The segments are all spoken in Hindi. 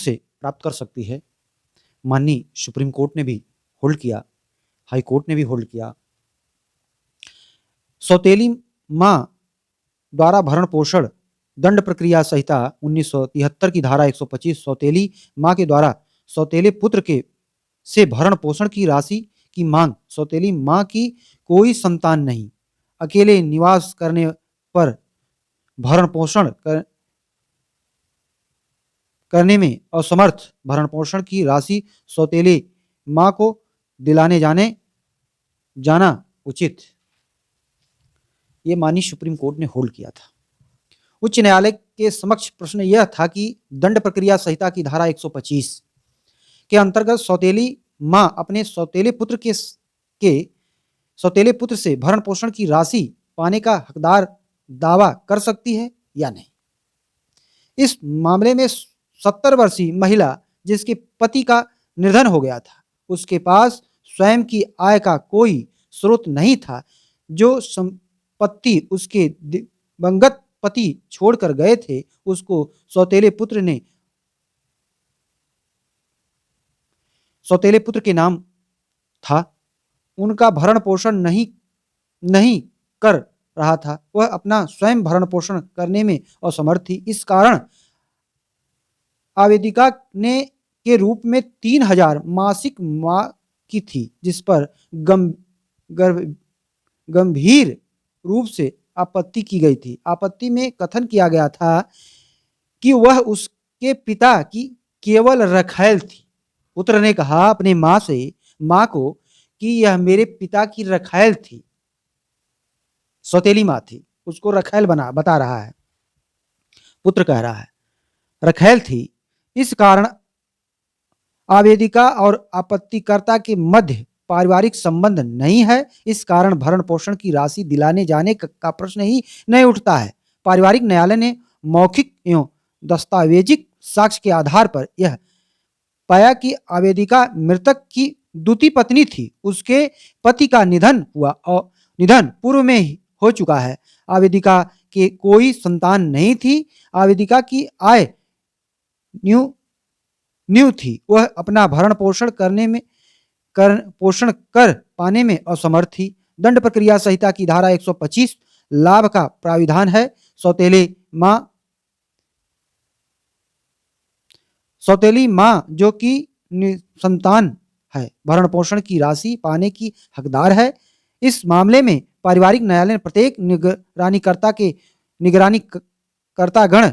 से प्राप्त कर सकती है। माननीय सुप्रीम कोर्ट ने भी होल्ड किया, हाई कोर्ट ने भी होल्ड किया। सौतेली मां द्वारा भरण पोषण दंड प्रक्रिया संहिता 1973 की धारा 125 सौतेली मां के द्वारा सौतेले पुत्र के से भरण पोषण की राशि की मांग। सौतेली मां की कोई संतान नहीं, अकेले निवास करने पर भरण पोषण करने में असमर्थ भरण पोषण की राशि सौतेले मां को दिलाने जाना उचित। ये माननीय सुप्रीम कोर्ट ने होल्ड किया था। उच्च न्यायालय के समक्ष प्रश्न यह था कि दंड प्रक्रिया संहिता की धारा 125 के अंतर्गत सौतेली मां अपने सौतेले पुत्र से भरण पोषण की राशि पाने का हकदार दावा कर सकती है या नहीं। इस मामले में 70 वर्षीय महिला जिसके पति का निधन हो गया था, उसके पास स्वयं की आय का कोई स्रोत नहीं था। जो संपत्ति उसके दिवंगत पति छोड़कर गए थे, उसको सौतेले पुत्र के नाम था। उनका भरण पोषण नहीं कर रहा था, वह अपना स्वयं भरण पोषण करने में असमर्थ थी। इस कारण आवेदिका ने के रूप में 3000 मासिक मांग की थी, जिस पर गंभीर रूप से आपत्ति की गई थी। आपत्ति में कथन किया गया था कि वह उसके पिता की केवल रखैल थी। पुत्र ने कहा अपने मां को कि यह मेरे पिता की रखैल थी, सौतेली मां थी, उसको रखैल बता रहा है, पुत्र कह रहा है रखैल थी। इस कारण आवेदिका और आपत्तिकर्ता के मध्य पारिवारिक संबंध नहीं है। इस कारण भरण पोषण की राशि दिलाने जाने का प्रश्न ही नहीं उठता है। पारिवारिक न्यायालय ने मौखिक एवं दस्तावेजिक साक्ष्य के आधार पर यह पाया कि आवेदिका मृतक की दूती पत्नी थी। उसके पति का निधन हुआ और निधन पूर्व में ही हो चुका है। आवेदिका के कोई संतान नहीं थी। आवेदिका की आय न्यू थी। वह अपना भरण पोषण कर पाने में असमर्थ थी। दंड प्रक्रिया संहिता की धारा 125 लाभ का प्राविधान है। सौतेली मां जो कि संतान है, भरण पोषण की राशि पाने की हकदार है। इस मामले में पारिवारिक न्यायालय ने प्रत्येक निगरानीकर्तागण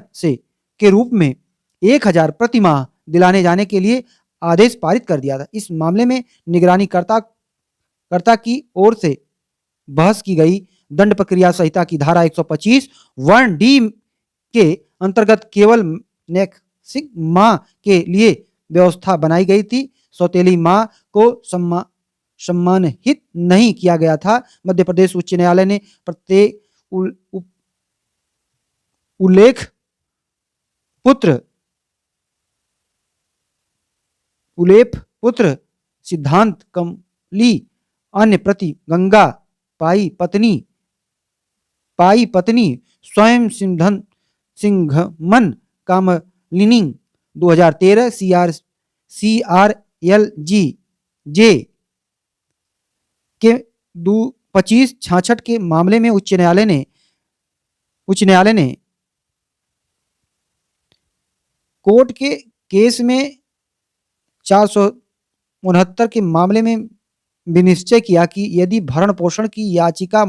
के रूप में 1000 प्रति माह दिलाने जाने के लिए आदेश पारित कर दिया था। इस मामले में निगरानीकर्ता की ओर से बहस की गई। दंड प्रक्रिया संहिता की धारा 125 1D के अंतर्गत केवल नैतिक मां के लिए व्यवस्था बनाई गई थी। सौतेली मां को सम्मानित नहीं किया गया था। मध्य प्रदेश उच्च न्यायालय ने प्रत्येक उलेप पुत्र सिद्धांत कमली अन्य प्रति गंगा पाई पत्नी स्वयं सिंघमन कामलिनी 2013 CRLG जे के 2566 के मामले में उच्च न्यायालय ने कोर्ट के केस में 469 के मामले में विनिश्चय किया कि यदि भरण पोषण की याचिका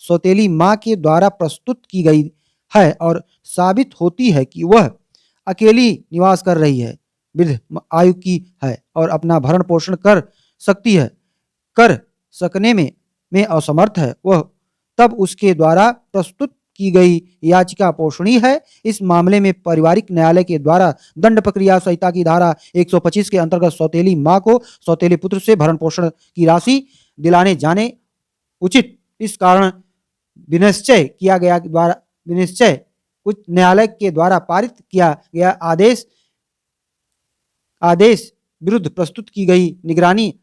सौतेली मां के द्वारा प्रस्तुत की गई है और साबित होती है कि वह अकेली निवास कर रही है, वृद्ध आयु की है और अपना भरण पोषण कर सकने में असमर्थ है, वह तब उसके द्वारा प्रस्तुत की गई याचिका पोषणीय है। इस मामले में पारिवारिक न्यायालय के द्वारा दंड प्रक्रिया संहिता की धारा 125 के अंतर्गत सौतेली मां को सौतेले पुत्र से भरण पोषण की राशि दिलाने जाने उचित। इस कारण विनिश्चय उच्च न्यायालय के द्वारा पारित किया गया आदेश विरुद्ध प्रस्तुत की गई निगरानी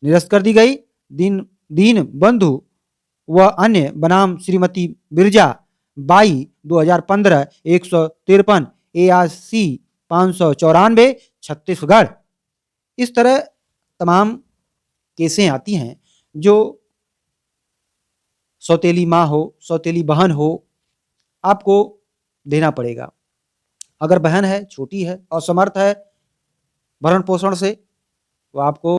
निरस्त कर दी गई। दीन बंधु व अन्य बनाम श्रीमती बिरजा बाई 2015 153 ARC 594 छत्तीसगढ़। इस तरह तमाम केसें आती हैं जो सौतेली माँ हो, सौतेली बहन हो, आपको देना पड़ेगा। अगर बहन है, छोटी है, असमर्थ है भरण-पोषण से, तो आपको